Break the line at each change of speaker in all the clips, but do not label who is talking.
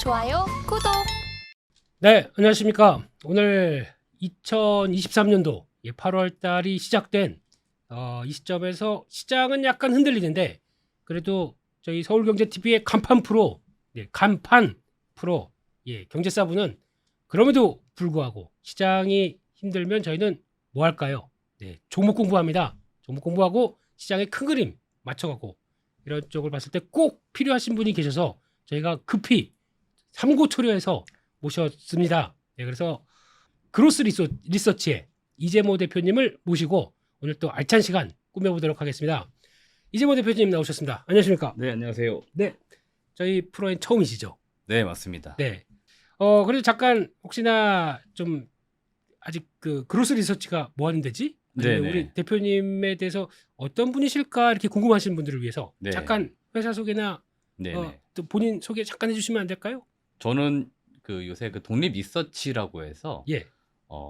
좋아요, 구독.
네, 안녕하십니까. 오늘 2023년도 8월 달이 시작된 이 시점에서 시장은 약간 흔들리는데 그래도 저희 서울경제TV의 간판 프로, 간판 프로, 경제사부는 그럼에도 불구하고 시장이 힘들면 저희는 뭐 할까요? 종목 공부합니다. 종목 공부하고 시장의 큰 그림 맞춰가고 이런 쪽을 봤을 때 꼭 필요하신 분이 계셔서 저희가 급히 삼고초려해서 모셨습니다. 그래서 그로스 리서치의 이재모 대표님을 모시고 오늘 또 알찬 시간 꾸며보도록 하겠습니다. 이재모 대표님 나오셨습니다. 안녕하십니까?
네, 안녕하세요.
네, 저희 프로엔 처음이시죠?
네, 맞습니다.
네. 그래도 잠깐 혹시나 좀 아직 그 그로스 리서치가 뭐 하는 데지? 아니면
네네.
우리 대표님에 대해서 어떤 분이실까 이렇게 궁금하신 분들을 위해서
네.
잠깐 회사 소개나
네네.
또 본인 소개 잠깐 해주시면 안 될까요?
저는 그 요새 그 독립 리서치라고 해서
예.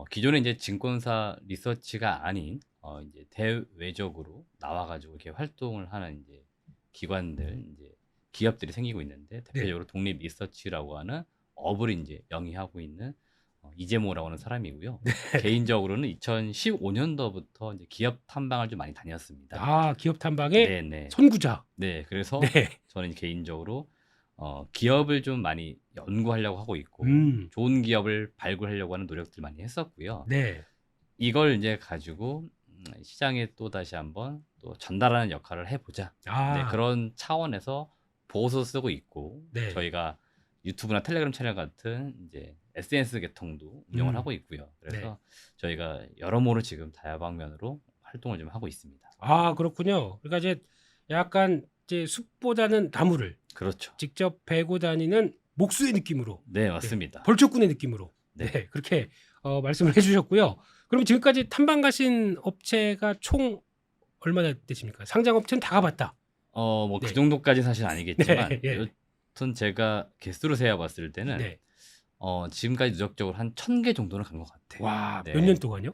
기존에 이제 증권사 리서치가 아닌 이제 대외적으로 나와가지고 이렇게 활동을 하는 이제 기관들, 이제 기업들이 생기고 있는데 대표적으로 독립 리서치라고 하는 업을 이제 영위하고 있는 이재모라고 하는 사람이고요. 개인적으로는 2015년도부터 이제 기업 탐방을 좀 많이 다녔습니다.
아, 기업 탐방의
네네.
선구자.
네, 그래서
네.
저는 개인적으로 기업을 좀 많이 연구하려고 하고 있고 좋은 기업을 발굴하려고 하는 노력들 많이 했었고요.
네.
이걸 이제 가지고 시장에 또 다시 한번 또 전달하는 역할을 해보자.
아,
네, 그런 차원에서 보고서 쓰고 있고
네.
저희가 유튜브나 텔레그램 채널 같은 이제 SNS 계통도 운영을 하고 있고요. 그래서 저희가 여러모로 지금 다양방면으로 활동을 좀 하고 있습니다.
아, 그렇군요. 그러니까 이제 약간 이제 숲보다는 나무를
그렇죠.
직접 베고 다니는 목수의 느낌으로,
네, 맞습니다.
벌초꾼의 느낌으로,
네.
그렇게 말씀을 해주셨고요. 그럼 지금까지 탐방 가신 업체가 총 얼마나 되십니까? 상장 업체는 다 가봤다.
뭐
네.
그 정도까지 사실 아니겠지만
네, 예.
여튼 제가 개수로 세어봤을 때는
네.
지금까지 누적적으로 한 1000개 정도는 간 것 같아요.
와,
네.
몇 년 동안요?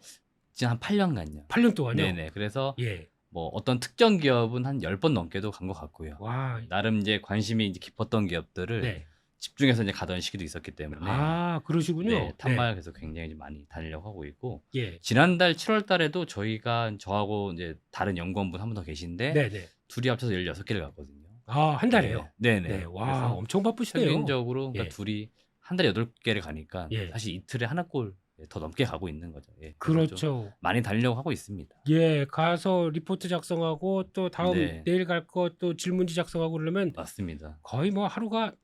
지금 한 8년간요.
8년 동안요?
네네. 그래서
예.
뭐 어떤 특정 기업은 한 10번 넘게도 간 것 같고요.
와,
나름 이제 관심이 이제 깊었던 기업들을
네.
집중해서 이제 가던 시기도 있었기 때문에
아, 그러시군요.
네, 탐방을 계속 굉장히 좀 많이 다니려고 하고 있고
예.
지난달 7월 달에도 저희가 저하고 이제 다른 연구원분 한 분 더 계신데
네네.
둘이 합쳐서 16개를 갔거든요.
아, 한 달에요?
네네.
네. 와,
그래서
엄청 바쁘시네요.
평균적으로 그러니까
예.
둘이 한 달에 8개를 가니까
예.
사실 이틀에 하나 꼴 더 넘게 가고 있는 거죠. 예. 그래서 좀
그렇죠.
많이 다니려고 하고 있습니다.
예, 가서 리포트 작성하고 또 다음
네.
내일 갈 거 또 질문지 작성하고 그러면
맞습니다.
거의 뭐 하루가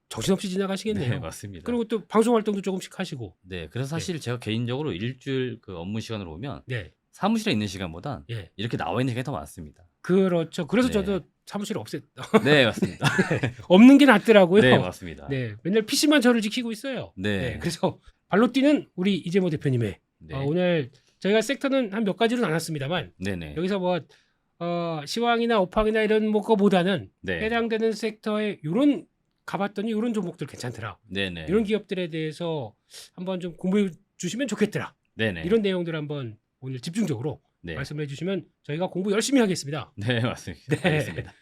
정신없이 지나가시겠네요.
네, 맞습니다.
그리고 또 방송 활동도 조금씩 하시고.
네, 그래서 사실 제가 개인적으로 일주일 그 업무 시간으로 보면
네.
사무실에 있는 시간보단
예.
이렇게 나와 있는 시간이 더 많습니다.
그렇죠. 그래서
네.
저도 사무실
네, 맞습니다.
없는 게 낫더라고요.
네, 맞습니다.
네, 맨날 PC만 저를 지키고 있어요.
네.
그래서 발로 뛰는 우리 이재모 대표님의
네.
오늘 저희가 섹터는 한 몇 가지로 나눴습니다만
네네.
여기서 뭐 시황이나 오팡이나 이런 거보다는
네.
해당되는 섹터에 요런 가봤더니 이런 종목들 괜찮더라.
네네.
이런 기업들에 대해서 한번 좀 공부해 주시면 좋겠더라.
네네.
이런 내용들 한번 오늘 집중적으로
네.
말씀해 주시면 저희가 공부 열심히 하겠습니다.
네, 맞습니다.
네.
알겠습니다.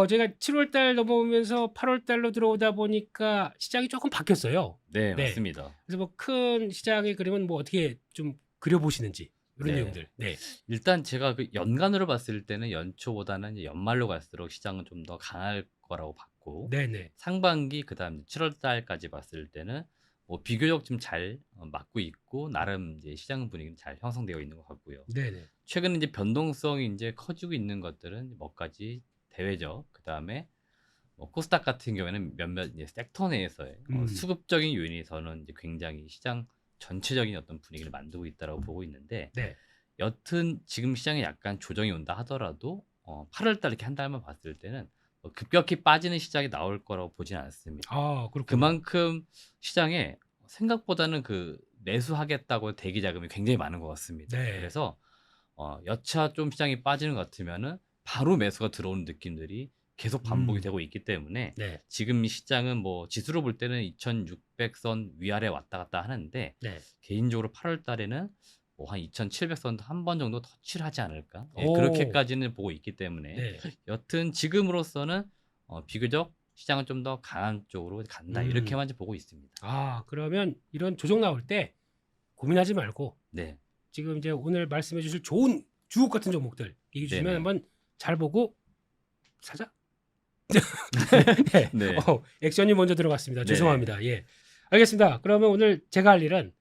제가 7월 달 넘어오면서 8월 달로 들어오다 보니까 시장이 조금 바뀌었어요.
네,
네.
맞습니다.
그래서 뭐 큰 시장의 그림은 뭐 어떻게 좀 그려보시는지 이런
네.
내용들. 네.
일단 제가 그 연간으로 봤을 때는 연초보다는 이제 연말로 갈수록 시장은 좀 더 강할 거라고 봤고
네네.
상반기 그다음 7월 달까지 봤을 때는 뭐 비교적 좀 잘 맞고 있고 나름 이제 시장 분위기는 잘 형성되어 있는 것 같고요.
네네.
최근 이제 변동성이 이제 커지고 있는 것들은 몇 가지 대외적 그다음에 뭐 코스닥 같은 경우에는 몇몇 이제 섹터 내에서의 수급적인 요인이 저는 이제 굉장히 시장 전체적인 어떤 분위기를 만들고 있다라고 보고 있는데
네.
여튼 지금 시장에 약간 조정이 온다 하더라도 8월 달 이렇게 한 달만 봤을 때는 급격히 빠지는 시장이 나올 거라고 보지는 않습니다.
아, 그렇군요.
그만큼 시장에 생각보다는 그 매수하겠다고 대기 자금이 굉장히 많은 것 같습니다.
네.
그래서 여차 좀 시장이 빠지는 것 같으면은 바로 매수가 들어오는 느낌들이 계속 반복이 되고 있기 때문에
네.
지금 이 시장은 뭐 지수로 볼 때는 2600선 위아래 왔다 갔다 하는데
네.
개인적으로 8월 달에는 뭐한 2,700선도 한 번 정도 터치를 하지 않을까? 예,
오.
그렇게까지는 보고 있기 때문에
네.
여튼 지금으로서는 비교적 시장은 좀 더 강한 쪽으로 간다 이렇게만 이제 보고 있습니다.
아, 그러면 이런 조정 나올 때 고민하지 말고
네,
지금 이제 오늘 말씀해 주실 좋은 주옥 같은 종목들 얘기해 주시면
네네.
한번 잘 보고 사자. 네.
네.
액션이 먼저 들어갔습니다.
네네.
죄송합니다. 예. 알겠습니다. 그러면 오늘 제가 할 일은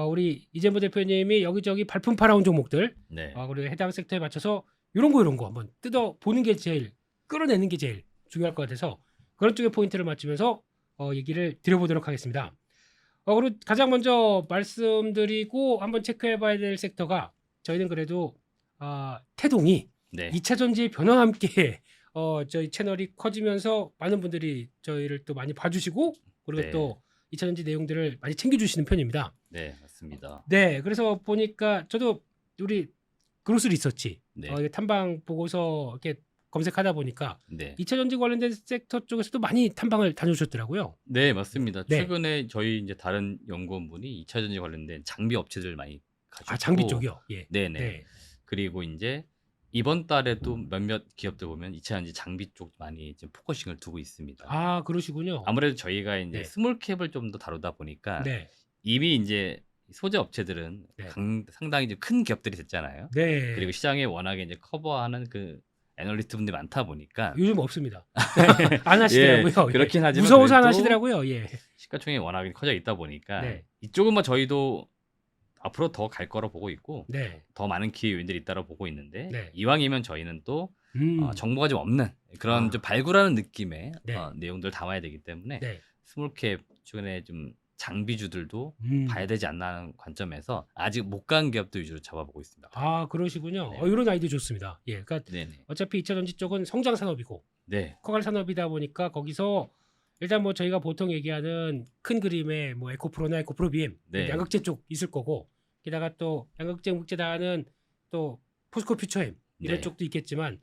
우리 이재모 대표님이 여기저기 발품 팔아온 종목들
네,
그리고 해당 섹터에 맞춰서 이런 거 한번 뜯어 보는 게 제일 끌어내는 게 제일 중요할 것 같아서 그런 쪽에 포인트를 맞추면서 얘기를 드려보도록 하겠습니다. 그리고 가장 먼저 말씀드리고 한번 체크해봐야 될 섹터가 저희는 그래도 태동이
네,
2차 전지의 변화와 함께 저희 채널이 커지면서 많은 분들이 저희를 또 많이 봐주시고 그리고
네.
또 2차 전지 내용들을 많이 챙겨주시는 편입니다.
네, 맞습니다.
네, 그래서 보니까 저도 우리 그로스 리서치
네,
이게 탐방 보고서 이렇게 검색하다 보니까
네,
2차 전지 관련된 섹터 쪽에서도 많이 탐방을 다녀오셨더라고요.
네, 맞습니다.
네.
최근에 저희 이제 다른 연구원분이 2차 전지 관련된 장비 업체들 많이 가셨고,
장비 쪽이요. 예.
네네.
네.
그리고 이제 이번 달에도 몇몇 기업들 보면 2차 전지 장비 쪽 많이 이제 포커싱을 두고 있습니다.
그러시군요.
아무래도 저희가 이제
네.
스몰 캡을 좀 더 다루다 보니까
네.
이미 이제 소재 업체들은
네.
상당히 이제 큰 기업들이 됐잖아요.
네.
그리고 시장에 워낙에 이제 커버하는 그 애널리스트 분들이 많다 보니까
요즘 없습니다. 안 하시더라고요.
예, 그렇긴 하지만
무서워서 안
그래도
하시더라고요. 예.
시가총액이 워낙에 커져 있다 보니까
네.
이쪽은 뭐 저희도 앞으로 더 갈 거로 보고 있고
네.
더 많은 기회 요인들이 있다고 보고 있는데
네.
이왕이면 저희는 또 정보가 좀 없는 그런
아.
좀 발굴하는 느낌의
네.
내용들을 담아야 되기 때문에
네.
스몰캡 주변에 좀 장비주들도 봐야
음.
되지 않나 하는 관점에서 아직 못 간 기업들 위주로 잡아보고 있습니다.
그러시군요.
네.
이런 아이디어 좋습니다. 예. 그러니까
네네.
어차피 2차 전지 쪽은 성장 산업이고
네.
커갈 산업이다 보니까 거기서 일단 뭐 저희가 보통 얘기하는 큰 그림의 뭐 에코프로나 에코프로 BM
네.
양극재 쪽 있을 거고 게다가 또 양극재 묵재다는 또 포스코 퓨처엠 이런
네.
쪽도 있겠지만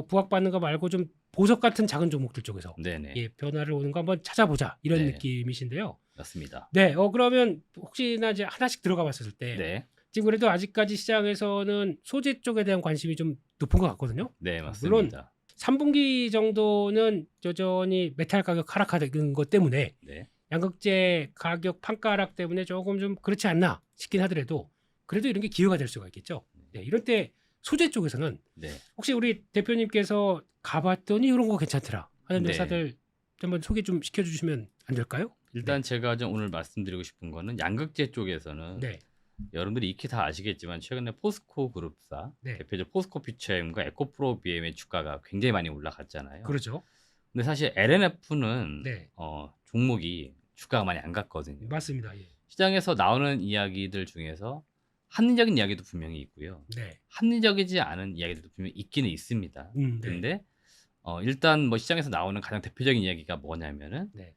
부각받는 거 말고 좀 보석 같은 작은 종목들 쪽에서
네네.
예, 변화를 오는 거 한번 찾아보자 이런
네.
느낌이신데요.
맞습니다.
네, 그러면 혹시나 이제 하나씩 들어가 봤을 때
네.
지금 그래도 아직까지 시장에서는 소재 쪽에 대한 관심이 좀 높은 것 같거든요.
네,
물론
맞습니다.
3분기 정도는 여전히 메탈 가격 하락하는 것 때문에
네.
양극재 가격 판가 하락 때문에 조금 좀 그렇지 않나 싶긴 하더라도 그래도 이런 게 기회가 될 수가 있겠죠. 네, 이럴 때 소재 쪽에서는
네.
혹시 우리 대표님께서 가봤더니 이런 거 괜찮더라 하는
네.
회사들 한번 소개 좀 시켜주시면 안 될까요?
일단 제가 좀 오늘 말씀드리고 싶은 거는 양극재 쪽에서는
네,
여러분들이 익히 다 아시겠지만 최근에 포스코 그룹사
네.
대표적 포스코 퓨처엠과 에코프로 BM의 주가가 굉장히 많이 올라갔잖아요.
그렇죠.
근데 사실 LNF는
네,
종목이 주가가 많이 안 갔거든요.
맞습니다. 예.
시장에서 나오는 이야기들 중에서 합리적인 이야기도 분명히 있고요.
네,
합리적이지 않은 이야기들도 분명히 있기는 있습니다.
네.
근데 일단 뭐 시장에서 나오는 가장 대표적인 이야기가 뭐냐면은
네.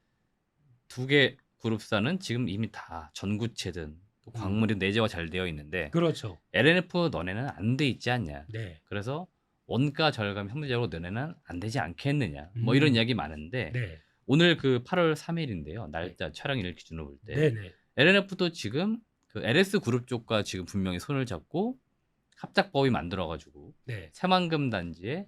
두 개 그룹사는 지금 이미 다 전구체든 또 광물이 내재가 잘 되어 있는데
그렇죠.
LNF 너네는 안 돼 있지 않냐.
네,
그래서 원가 절감 형태적으로 너네는 안 되지 않겠느냐. 뭐 이런 이야기 많은데
네,
오늘 그 8월 3일인데요. 날짜 촬영일 기준으로 볼 때
네, 네.
LNF도 지금 그 LS 그룹 쪽과 지금 분명히 손을 잡고 합작법이 만들어가지고
네.
새만금 단지에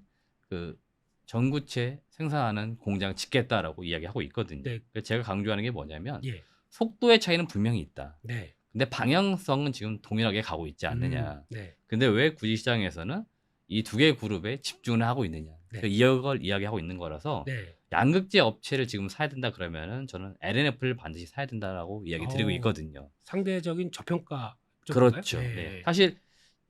그 전구체 생산하는 공장 짓겠다라고 이야기하고 있거든요.
네.
그래서 제가 강조하는 게 뭐냐면
예.
속도의 차이는 분명히 있다.
네.
근데 방향성은 지금 동일하게 가고 있지 않느냐.
네.
근데 왜 굳이 시장에서는 이 두 개의 그룹에 집중을 하고 있느냐.
네.
이걸 이야기하고 있는 거라서
네.
양극재 업체를 지금 사야 된다 그러면은 저는 LNF를 반드시 사야 된다라고 이야기 드리고 있거든요.
상대적인 저평가 쪽인가요?
그렇죠.
네.
네. 사실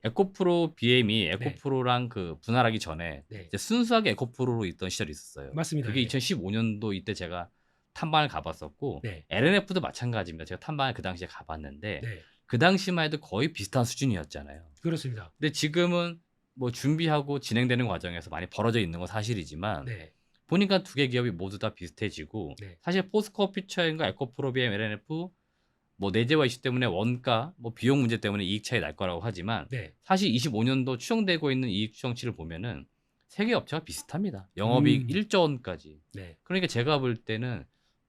에코프로 BM이 에코프로랑 그 분할하기 전에
네.
이제 순수하게 에코프로로 있던 시절이 있었어요.
맞습니다.
그게
예.
2015년도 이때 제가 탐방을 가봤었고
네.
LNF도 마찬가지입니다. 제가 탐방을 그 당시에 가봤는데
네.
그 당시만 해도 거의 비슷한 수준이었잖아요.
그렇습니다.
근데 지금은 뭐 준비하고 진행되는 과정에서 많이 벌어져 있는 건 사실이지만
네.
보니까 두 개 기업이 모두 다 비슷해지고
네.
사실 포스코 퓨처엠과 에코프로 BM, LNF 뭐 내재화 이슈 때문에 원가, 뭐 비용 문제 때문에 이익 차이 날 거라고 하지만
네.
사실 25년도 추정되고 있는 이익 추정치를 보면은 세 개 업체가 비슷합니다. 영업이익 1조 원까지.
네.
그러니까 제가 볼 때는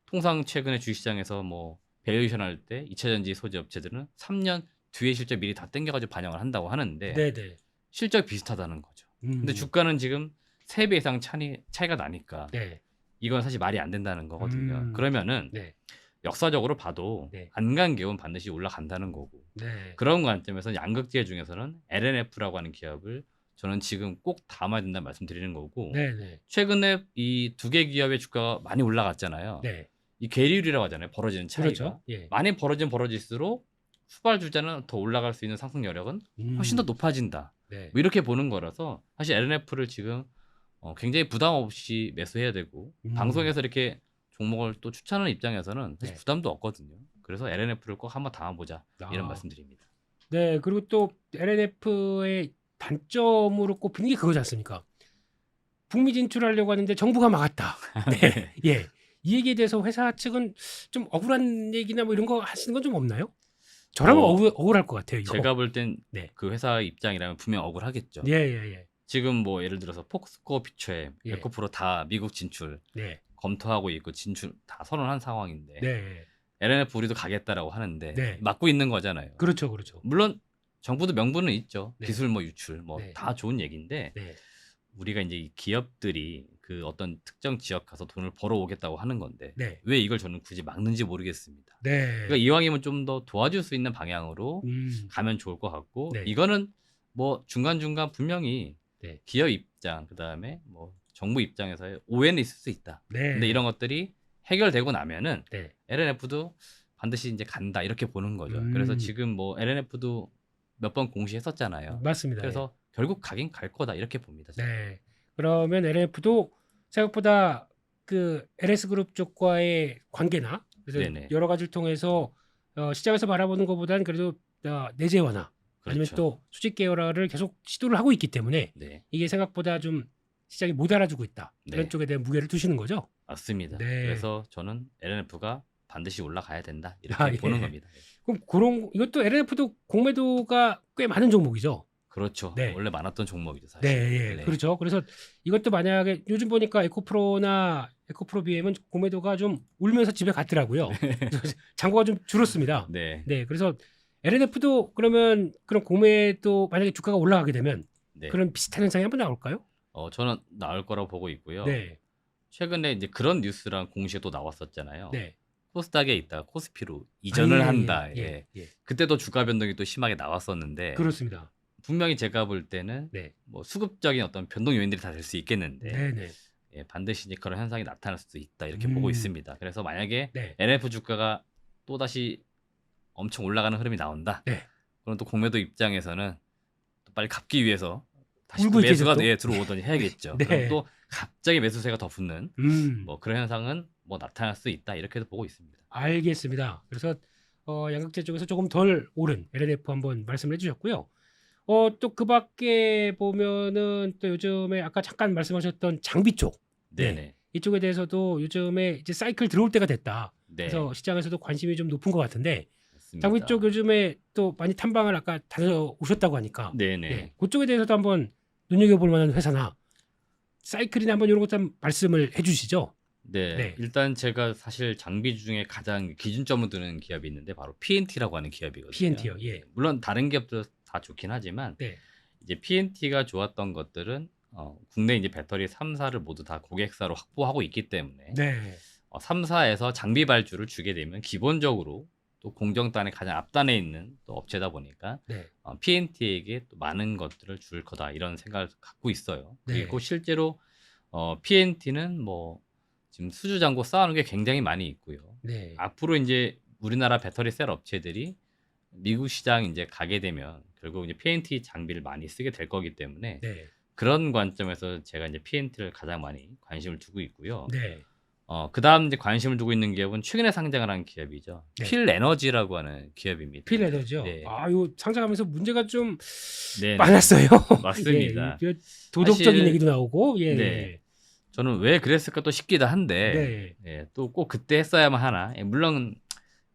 통상 최근에 주식시장에서 뭐 밸류에이션 할 때 2차 전지 소재 업체들은 3년 뒤에 실적 미리 다 땡겨가지고 반영을 한다고 하는데
네네.
실적 비슷하다는 거죠. 근데 주가는 지금 3배 이상 차이가 나니까
네.
이건 사실 말이 안 된다는 거거든요.
음.
그러면은
네.
역사적으로 봐도
네.
안 간 기업은 반드시 올라간다는 거고
네.
그런 관점에서 양극재 중에서는 LNF라고 하는 기업을 저는 지금 꼭 담아야 된다는 말씀드리는 거고
네네.
최근에 이 두 개 기업의 주가가 많이 올라갔잖아요.
네.
이 계리율이라고 하잖아요. 벌어지는 차이가.
그렇죠. 예.
많이 벌어질수록 후발주자는 더 올라갈 수 있는 상승 여력은 훨씬 더 높아진다.
네.
뭐 이렇게 보는 거라서 사실 LNF를 지금 굉장히 부담 없이 매수해야 되고 방송에서 이렇게 종목을 또 추천하는 입장에서는 사실
네.
부담도 없거든요. 그래서 LNF를 꼭 한번 담아보자 이런
아.
말씀드립니다.
네. 그리고 또 LNF의 단점으로 꼽히는 게 그거지 않습니까? 북미 진출하려고 하는데 정부가 막았다. 네. 예. 이 얘기에 대해서 회사 측은 좀 억울한 얘기나 뭐 이런 거 하시는 건 좀 없나요? 저라면 억울할 것 같아요. 이거.
제가 볼 땐
네.
그 회사 입장이라면 분명 억울하겠죠.
예예예.
지금 뭐 예를 들어서 폭스코어 피처에
예.
에코프로 다 미국 진출
네.
검토하고 있고 진출 다 선언한 상황인데
네.
LNF 우리도 가겠다라고 하는데
네.
막고 있는 거잖아요.
그렇죠, 그렇죠.
물론 정부도 명분은 있죠.
네.
기술 뭐 유출 뭐
네.
다 좋은 얘기인데
네.
우리가 이제 이 기업들이 그 어떤 특정 지역 가서 돈을 벌어오겠다고 하는 건데
네.
왜 이걸 저는 굳이 막는지 모르겠습니다.
네.
그러니까 이왕이면 좀 더 도와줄 수 있는 방향으로 가면 좋을 것 같고
네.
이거는 뭐 중간중간 분명히
네.
기업 입장 그다음에 뭐 정부 입장에서의 오해는 있을 수 있다.
네.
근데 이런 것들이 해결되고 나면은
네.
LNF도 반드시 이제 간다 이렇게 보는 거죠. 그래서 지금 뭐 LNF도 몇 번 공시했었잖아요.
맞습니다.
그래서 결국 가긴 갈 거다 이렇게 봅니다. 저는.
네. 그러면 LNF도 생각보다 그 LS그룹 쪽과의 관계나 그래서
네네.
여러 가지를 통해서 시장에서 바라보는 것보다는 그래도 내재화나 아니면
그렇죠.
또 수직 계열화를 계속 시도를 하고 있기 때문에
네,
이게 생각보다 좀 시장이 못 알아주고 있다. 이런
네.
쪽에 대한 무게를 두시는 거죠.
맞습니다.
네.
그래서 저는 LNF가 반드시 올라가야 된다 이렇게
예.
보는 겁니다.
그럼 이것도 LNF도 공매도가 꽤 많은 종목이죠.
그렇죠.
네.
원래 많았던 종목이죠 사실.
네, 예. 그렇죠. 그래서 이것도 만약에 요즘 보니까 에코프로나 에코프로 BM은 공매도가 좀 울면서 집에 갔더라고요. 그래서 잔고가 좀 줄었습니다.
네,
네, 그래서 LNF도 그러면 그런 공매도 만약에 주가가 올라가게 되면
네.
그런 비슷한 현상이 한번 나올까요?
저는 나올 거라고 보고 있고요.
네,
최근에 이제 그런 뉴스랑 공시가 또 나왔었잖아요.
네.
코스닥에 있다가 코스피로 이전을 한다. 예.
예.
그때도 주가 변동이 또 심하게 나왔었는데
그렇습니다.
분명히 제가 볼 때는
네,
뭐 수급적인 어떤 변동 요인들이 다 될 수 있겠는데
네, 네,
예, 반드시 이제 그런 현상이 나타날 수도 있다 이렇게 보고 있습니다. 그래서 만약에
네,
LNF 주가가 또 다시 엄청 올라가는 흐름이 나온다.
네.
그럼 또 공매도 입장에서는 또 빨리 갚기 위해서 다시 또
울고 있겠죠,
매수가
또?
들어오더니 해야겠죠.
네.
그럼 또 갑자기 매수세가 더 붙는
음.
뭐 그런 현상은 뭐 나타날 수 있다 이렇게도 보고 있습니다.
알겠습니다. 그래서 양극재 쪽에서 조금 덜 오른 LNF 한번 말씀을 해주셨고요. 또 그 밖에 보면은 또 요즘에 아까 잠깐 말씀하셨던 장비 쪽,
네네.
이쪽에 대해서도 요즘에 이제 사이클 들어올 때가 됐다.
네.
그래서 시장에서도 관심이 좀 높은 것 같은데
맞습니다.
장비 쪽 요즘에 또 많이 탐방을 아까 다녀오셨다고 하니까
네네.
네, 그쪽에 대해서도 한번 눈여겨볼 만한 회사나 사이클이나 한번 이런 것도 한번 말씀을 해주시죠.
네.
네.
일단 제가 사실 장비 중에 가장 기준점을 두는 기업이 있는데 바로 PNT라고 하는 기업이거든요.
PNT요. 예.
물론 다른 기업도 다 좋긴 하지만
네.
이제 PNT가 좋았던 것들은 국내 이제 배터리 3사를 모두 다 고객사로 확보하고 있기 때문에
네.
3사에서 장비 발주를 주게 되면 기본적으로 또 공정단의 가장 앞단에 있는 또 업체다 보니까
네.
PNT에게 또 많은 것들을 줄 거다 이런 생각을 갖고 있어요.
네.
그리고 실제로 PNT는 뭐 지금 수주 잔고 쌓아놓은 게 굉장히 많이 있고요.
네.
앞으로 이제 우리나라 배터리 셀 업체들이 미국 시장 이제 가게 되면 결국 이제 PNT 장비를 많이 쓰게 될 거기 때문에
네.
그런 관점에서 제가 이제 PNT를 가장 많이 관심을 두고 있고요.
네.
그다음 이제 관심을 두고 있는 기업은 최근에 상장을 한 기업이죠.
네.
필에너지라고 하는 기업입니다.
필레더죠.
네.
요 상장하면서 문제가 좀
네.
많았어요.
맞습니다.
예, 도덕적인
사실-
얘기도 나오고, 예.
네. 저는 왜 그랬을까 또 싶기도 한데
네.
예, 또 꼭 그때 했어야만 하나. 예, 물론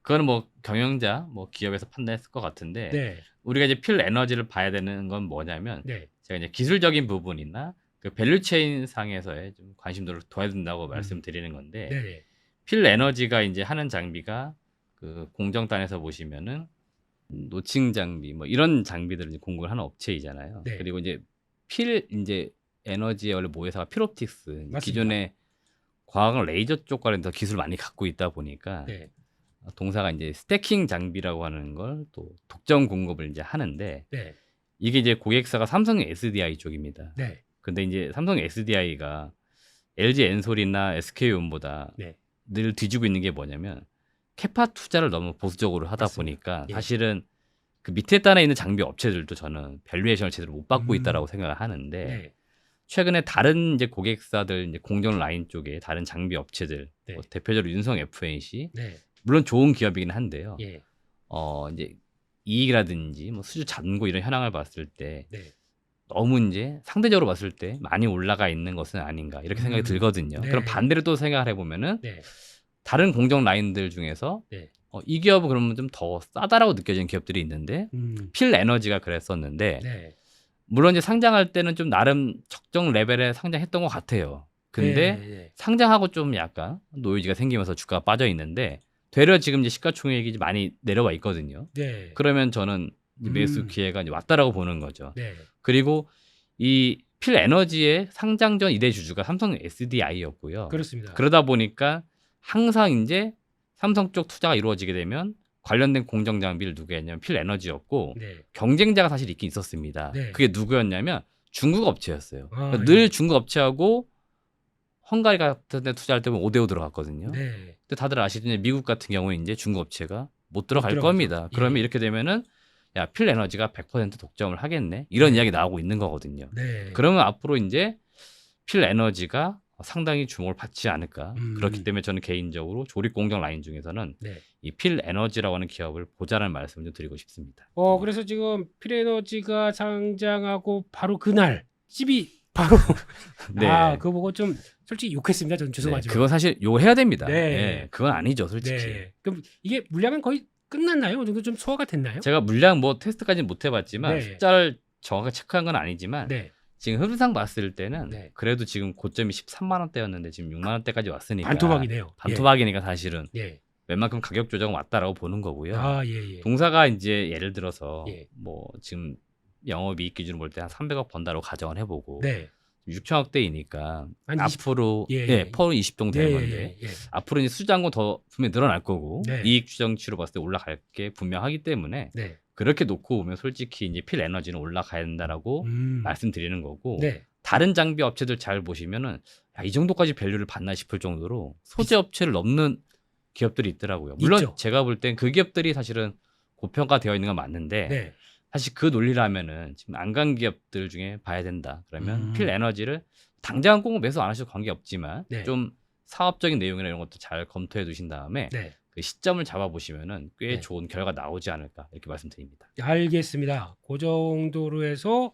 그거는 뭐 경영자, 뭐 기업에서 판단했을 것 같은데
네.
우리가 이제 필에너지를 봐야 되는 건 뭐냐면
네.
제가 이제 기술적인 부분이나 그 밸류체인 상에서의 좀 관심도를 둬야 된다고 말씀드리는 건데
네.
필에너지가 이제 하는 장비가 그 공정단에서 보시면은 노칭 장비 뭐 이런 장비들을 이제 공급을 하는 업체이잖아요.
네.
그리고 이제 필 이제 에너지의 원래 모회사가 필옵틱스
맞습니다.
기존에 광학 레이저 쪽 관련해서 기술을 많이 갖고 있다 보니까
네.
동사가 이제 스태킹 장비라고 하는 걸 또 독점 공급을 이제 하는데
네.
이게 이제 고객사가 삼성 SDI 쪽입니다.
네.
근데 이제 삼성 SDI가 LG 엔솔이나 SK온보다
네.
늘 뒤지고 있는 게 뭐냐면 캐파 투자를 너무 보수적으로 하다
맞습니다.
보니까
예.
사실은 그 밑에 단에 있는 장비 업체들도 저는 밸류에이션을 제대로 못 받고
음.
있다라고 생각을 하는데
네.
최근에 다른 이제 고객사들 이제 공정 라인 쪽에 다른 장비 업체들
네.
뭐 대표적으로 윤성 FNC
네.
물론 좋은 기업이긴 한데요.
예.
이제 이익이라든지 뭐 수주 잔고 이런 현황을 봤을 때
네.
너무 이제 상대적으로 봤을 때 많이 올라가 있는 것은 아닌가 이렇게 생각이 들거든요.
네.
그럼 반대로 또 생각을 해보면은
네.
다른 공정 라인들 중에서
네.
이 기업은 그러면 좀 더 싸다라고 느껴지는 기업들이 있는데 필 에너지가 그랬었는데
네.
물론 이제 상장할 때는 좀 나름 적정 레벨에 상장했던 것 같아요. 근데
네.
상장하고 좀 약간 노이즈가 생기면서 주가가 빠져 있는데 되려 지금 이제 시가총액이 많이 내려와 있거든요.
네.
그러면 저는 이제 매수 기회가 이제 왔다라고 보는 거죠.
네.
그리고 이 필 에너지의 상장 전 2대 주주가 삼성 SDI였고요.
그렇습니다.
그러다 보니까 항상 이제 삼성 쪽 투자가 이루어지게 되면 관련된 공정 장비를 누가 했냐면 필 에너지였고
네.
경쟁자가 사실 있긴 있었습니다.
네.
그게 누구였냐면 중국 업체였어요.
아,
그러니까 늘
예.
중국 업체하고 헝가리 같은 데 투자할 때면 5대5 들어갔거든요.
네.
근데 다들 아시듯이 미국 같은 경우에 이제 중국 업체가 못 들어갈
들어가죠.
겁니다. 그러면
예.
이렇게 되면은 야, 필 에너지가 100% 독점을 하겠네. 이런 이야기 나오고 있는 거거든요.
네.
그러면 앞으로 이제 필 에너지가 상당히 주목을 받지 않을까. 그렇기 때문에 저는 개인적으로 조립 공정 라인 중에서는
네.
이 필 에너지라고 하는 기업을 보자라는 말씀을 좀 드리고 싶습니다.
그래서 지금 필에너지가 상장하고 바로 그날 찝이 바로
네.
그거 보고 좀 솔직히 욕했습니다. 저는
네,
죄송하지만.
그건 사실 요거 해야 됩니다.
네.
네, 그건 아니죠, 솔직히.
네. 그럼 이게 물량은 거의 끝났나요? 어느 정도 좀 소화가 됐나요?
제가 물량 뭐 테스트까지는 못 해봤지만
네.
숫자를 정확하게 체크한 건 아니지만
네.
지금 흐름상 봤을 때는
네.
그래도 지금 고점이 13만 원대였는데 지금 6만 원대까지 왔으니까
반토막이네요.
반토막이니까 사실은
예.
웬만큼 가격 조정은 왔다라고 보는 거고요.
예.
동사가 이제 예를 들어서
예.
뭐 지금 영업이익 기준으로 볼 때 한 300억 번다고 가정을 해보고
네.
6천억대이니까
한 20,
앞으로
예.
퍼 20 정도 되는 건데
예.
앞으로 이제 수장고 더 분명히 늘어날 거고
네.
이익 추정치로 봤을 때 올라갈 게 분명하기 때문에
네.
그렇게 놓고 보면 솔직히 이제 필 에너지는 올라가야 된다라고 말씀드리는 거고
네.
다른 장비 업체들 잘 보시면은 야, 이 정도까지 밸류를 받나 싶을 정도로 소재 업체를 넘는 기업들이 있더라고요. 물론
있죠.
제가 볼 땐 그 기업들이 사실은 고평가되어 있는 건 맞는데
네.
사실 그 논리라면은 지금 안간 기업들 중에 봐야 된다. 그러면 필 에너지를 당장 꼭 매수 안 하셔도 관계 없지만
네.
좀 사업적인 내용이나 이런 것도 잘 검토해 두신 다음에
네.
그 시점을 잡아 보시면은 꽤
네.
좋은 결과 나오지 않을까 이렇게 말씀드립니다.
알겠습니다. 그 정도로 해서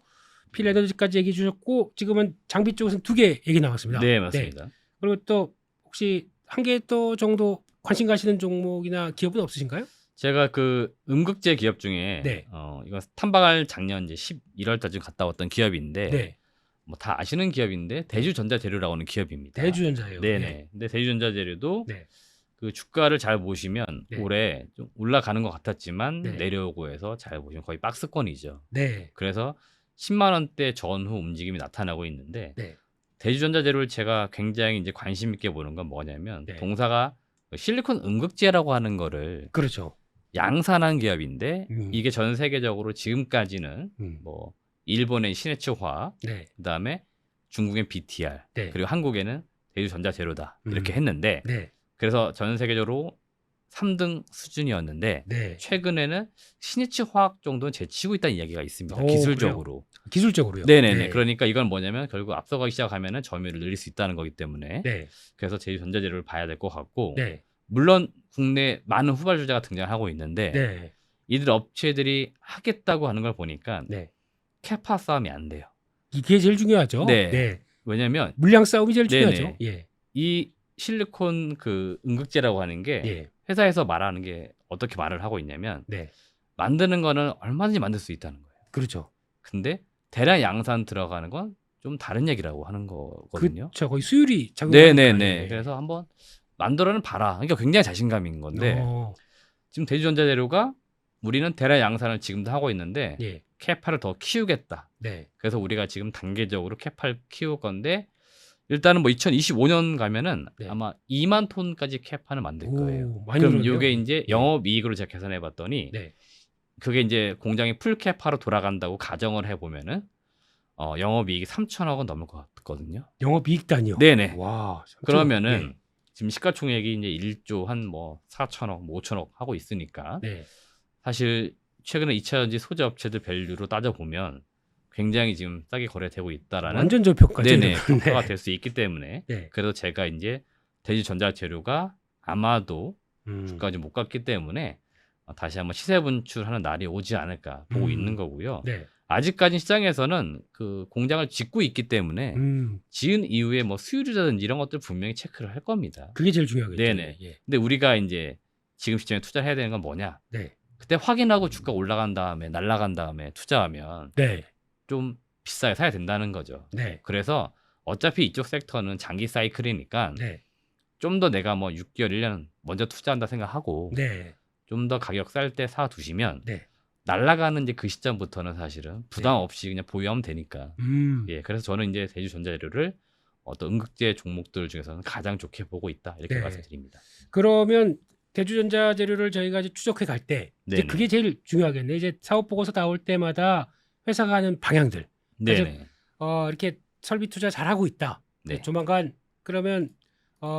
필 에너지까지 얘기해 주셨고 지금은 장비 쪽에서는 2개 얘기 나왔습니다.
네, 맞습니다.
그리고 또 혹시 한 개 또 정도 관심 가시는 종목이나 기업은 없으신가요?
제가 그 음극재 기업 중에
네.
이거 탐방할 작년 이제 11월 달쯤 갔다 왔던 기업인데
네.
뭐 다 아시는 기업인데 대주전자재료라고 하는 기업입니다.
대주전자예요.
네네.
네.
근데 대주전자재료도
네.
그 주가를 잘 보시면
네.
올해 좀 올라가는 것 같았지만
네.
내려오고 해서 잘 보시면 거의 박스권이죠.
네.
그래서 10만 원대 전후 움직임이 나타나고 있는데
네.
대주전자재료를 제가 굉장히 이제 관심 있게 보는 건 뭐냐면
네.
동사가 실리콘 음극재라고 하는 거를
그렇죠.
양산한 기업인데
이게
전 세계적으로 지금까지는 뭐 일본의 시네츠화,
네.
그다음에 중국의 BTR,
네.
그리고 한국에는 대주전자재료다 이렇게 했는데
네.
그래서 전 세계적으로 3등 수준이었는데
네.
최근에는 시니치화학 정도는 제치고 있다는 이야기가 있습니다.
오,
기술적으로.
기술적으로요.
네네네.
네.
그러니까 이건 뭐냐면 결국 앞서가기 시작하면은 점유율을 늘릴 수 있다는 거기 때문에
네.
그래서 대주전자재료를 봐야 될 것 같고
네.
물론 국내 많은 후발주자가 등장하고 있는데
네.
이들 업체들이 하겠다고 하는 걸 보니까
네.
캐파 싸움이 안 돼요.
이게 제일 중요하죠.
네. 왜냐면
물량 싸움이 제일
네네.
중요하죠. 예.
이 실리콘 그 음극재라고 하는 게
예.
회사에서 말하는 게 어떻게 말을 하고 있냐면
네.
만드는 거는 얼마든지 만들 수 있다는 거예요.
그렇죠.
근데 대량 양산 들어가는 건 좀 다른 얘기라고 하는 거거든요.
그렇죠. 거의 수율이 작용하니까.
네네네. 그래서 한번 만들어는 봐라. 그러니까 굉장히 자신감인 건데 지금 대주전자재료가 우리는 대량 양산을 지금도 하고 있는데
예.
캐파를 더 키우겠다.
네.
그래서 우리가 지금 단계적으로 캐파를 키울 건데 일단은 뭐 2025년 가면은
네.
아마 2만 톤까지 캐파를 만들 거예요.
많이
그럼
늘었네요.
이게 이제
예.
영업이익으로 제가 계산해 봤더니
네.
그게 이제 공장이 풀 캐파로 돌아간다고 가정을 해보면은 영업이익이 3천억 원 넘을 것 같거든요.
영업이익 단위요.
네네.
와.
그러면은 지금 시가총액이 이제 1조 한 뭐 4천억, 뭐 5천억 하고 있으니까
네.
사실 최근에 2차 전지 소재 업체들 밸류로 따져 보면 굉장히 지금 싸게 거래되고 있다라는
완전 저평가죠.
네네
이러면.
평가가 될 수 있기 때문에
네.
그래서 제가 이제 대지 전자재료가 아마도 주가가 좀 못 갔기 때문에 다시 한번 시세 분출하는 날이 오지 않을까 보고 있는 거고요.
네.
아직까지 시장에서는 그 공장을 짓고 있기 때문에 지은 이후에 뭐 수율이라든지 이런 것들 분명히 체크를 할 겁니다.
그게 제일 중요하겠죠.
네네.
예.
근데 우리가 이제 지금 시점에 투자를 해야 되는 건 뭐냐?
네.
그때 확인하고 주가 올라간 다음에 날아간 다음에 투자하면
네.
좀 비싸게 사야 된다는 거죠.
네.
그래서 어차피 이쪽 섹터는 장기 사이클이니까
네.
좀 더 내가 뭐 6개월, 1년 먼저 투자한다 생각하고
네.
좀 더 가격 쌀 때 사 두시면
네.
날아가는 이제 그 시점부터는 사실은 부담 없이 그냥 보유하면 되니까. 예, 그래서 저는 이제 대주전자재료를 어떤 응급제 종목들 중에서는 가장 좋게 보고 있다 이렇게
네.
말씀드립니다.
그러면 대주전자재료를 저희가 이제 추적해 갈 때 이제
네네.
그게 제일 중요하겠네. 이제 사업 보고서 나올 때마다 회사가 하는 방향들.
네네.
이렇게 설비 투자 잘하고 있다.
네.
조만간 그러면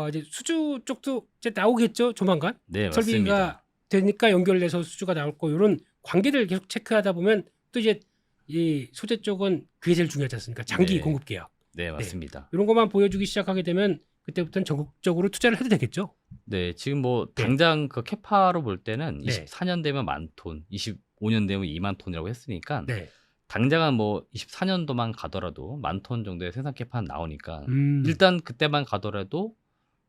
이제 수주 쪽도 이제 나오겠죠. 조만간.
네,
설비가
맞습니다.
되니까 연결돼서 수주가 나올 거 이런 관계들 계속 체크하다 보면 또 이제 이 소재 쪽은 그게 제일 중요하지 않습니까? 장기
네.
공급 계약.
네, 맞습니다.
이런 것만 보여주기 시작하게 되면 그때부터는 전국적으로 투자를 해도 되겠죠.
네, 지금 뭐 당장 그 캐파로 볼 때는
네.
24년 되면 10,000톤, 25년 되면 2만 톤이라고 했으니까
네.
당장은 뭐 24년도만 가더라도 10,000톤 정도의 생산 캐파는 나오니까
음.
일단 그때만 가더라도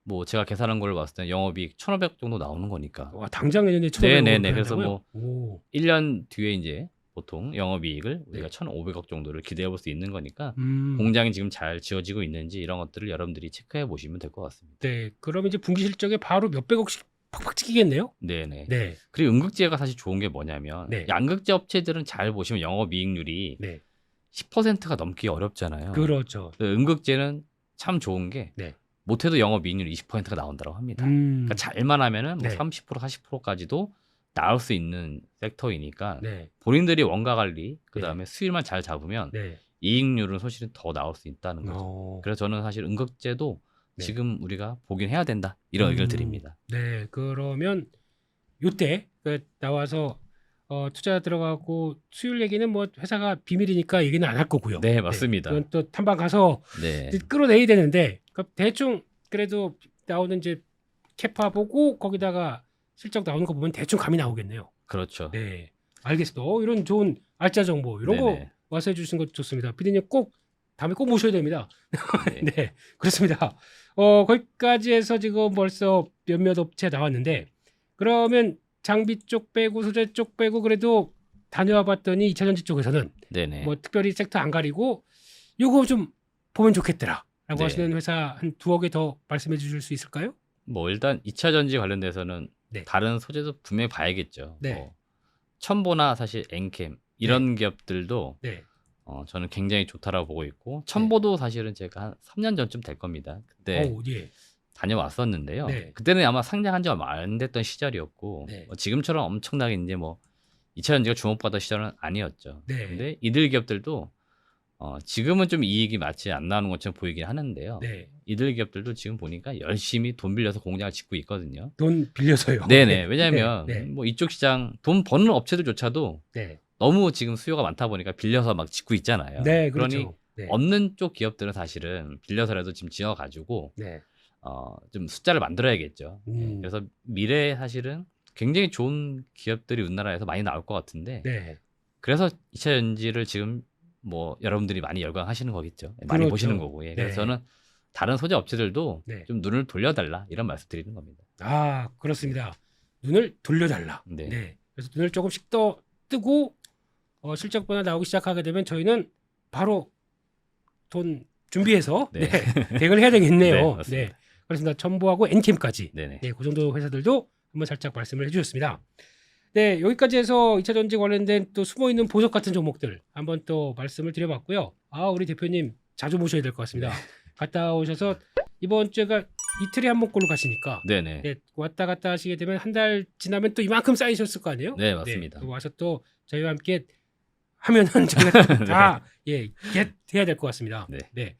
뭐 제가 계산한 걸 봤을 때 영업이익 1,500 정도 나오는 거니까.
와, 당장 내년에
네네네.
1,500억
그래서
한다고요?
뭐
오.
1년 뒤에 이제 보통 영업이익을 우리가
네.
1,500억 정도를 기대해 볼 수 있는 거니까
음.
공장이 지금 잘 지어지고 있는지 이런 것들을 여러분들이 체크해 보시면 될 것 같습니다.
네. 그럼 이제 분기 실적에 바로 몇백억씩 팍팍 찍히겠네요.
네네.
네.
그리고 응급제가 사실 좋은 게 뭐냐면
네.
양극재 업체들은 잘 보시면 영업이익률이
네.
10%가 넘기 어렵잖아요.
그렇죠.
응급제는 참 좋은 게
네.
못해도 영업이익률 20%가 나온다고 합니다. 그러니까 잘만 하면은 뭐
네.
30% 40%까지도 나올 수 있는 섹터이니까
네.
본인들이 원가 관리 그다음에 수율만 잘 잡으면
네.
이익률은 사실은 더 나올 수 있다는 거죠. 그래서 저는 사실 응급제도
네.
지금 우리가 보긴 해야 된다 이런 의견을 드립니다.
네. 그러면 요때 나와서 투자 들어가고 수율 얘기는 뭐 회사가 비밀이니까 얘기는 안 할 거고요.
네, 맞습니다.
그건 또 탐방 가서
네.
끌어내야 되는데 대충 그래도 나오는 이제 캐파 보고 거기다가 실적 나오는 거 보면 대충 감이 나오겠네요.
그렇죠.
네, 알겠습니다. 이런 좋은 알짜 정보 이런
네네.
거 와서 해주신 거 좋습니다. 피디님 꼭 다음에 꼭 모셔야 됩니다.
네.
네, 그렇습니다. 거기까지 해서 지금 벌써 몇몇 업체 나왔는데 그러면 장비 쪽 빼고 소재 쪽 빼고 그래도 다녀와 봤더니 2차 전지 쪽에서는
네네.
뭐 특별히 섹터 안 가리고 요거 좀 보면 좋겠더라라고
네.
하시는 회사 한 두어 개 더 말씀해 주실 수 있을까요?
뭐 일단 2차 전지 관련돼서는
네.
다른 소재도 분명히 봐야겠죠.
네.
뭐 첨보나 사실 엔캠 이런 기업들도
네.
저는 굉장히 좋다라고 보고 있고 첨보도 사실은 제가 한 3년 전쯤 될 겁니다. 그때
예.
다녀왔었는데요.
네.
그때는 아마 상장한 지 얼마 안 됐던 시절이었고
네.
뭐 지금처럼 엄청나게 이제 뭐 2차 전지가 주목받던 시절은 아니었죠.
네.
근데 이들 기업들도 지금은 좀 이익이 마치 안 나오는 것처럼 보이긴 하는데요.
네.
이들 기업들도 지금 보니까 열심히 돈 빌려서 공장을 짓고 있거든요.
돈 빌려서요.
네네. 왜냐하면
네.
뭐 이쪽 시장 돈 버는 업체들조차도
네.
너무 지금 수요가 많다 보니까 빌려서 막 짓고 있잖아요.
네.
그러니
그렇죠. 네.
없는 쪽 기업들은 사실은 빌려서라도 지금 지어가지고
네.
좀 숫자를 만들어야겠죠. 네. 그래서 미래에 사실은 굉장히 좋은 기업들이 우리나라에서 많이 나올 것 같은데
네.
그래서 2차 전지를 지금 뭐 여러분들이 많이 열광하시는 거겠죠. 많이
그렇죠.
보시는 거고. 예. 그래서
네.
저는 다른 소재 업체들도
네.
좀 눈을 돌려달라 이런 말씀 드리는 겁니다.
아, 그렇습니다. 눈을 돌려달라.
네.
네. 그래서 눈을 조금씩 더 뜨고 실적 변화 나오기 시작하게 되면 저희는 바로 돈 준비해서
네.
대응을 해야 되겠네요.
네, 맞습니다.
그렇습니다. 첨보하고 엔캠까지.
네네.
네, 그 정도 회사들도 한번 살짝 말씀을 해주셨습니다. 네, 여기까지 해서 2차 전지 관련된 또 숨어 있는 보석 같은 종목들 한번 또 말씀을 드려봤고요. 아, 우리 대표님 자주 모셔야 될 것 같습니다.
네.
갔다 오셔서 이번 주가 이틀에 한 번꼴로 가시니까
네네.
네, 왔다 갔다 하시게 되면 한 달 지나면 또 이만큼 쌓이셨을 거 아니에요?
네, 맞습니다.
또 와서 또 저희와 함께 하면은 저희가 다 예, 겟 해야 될 것 같습니다.
네.
네.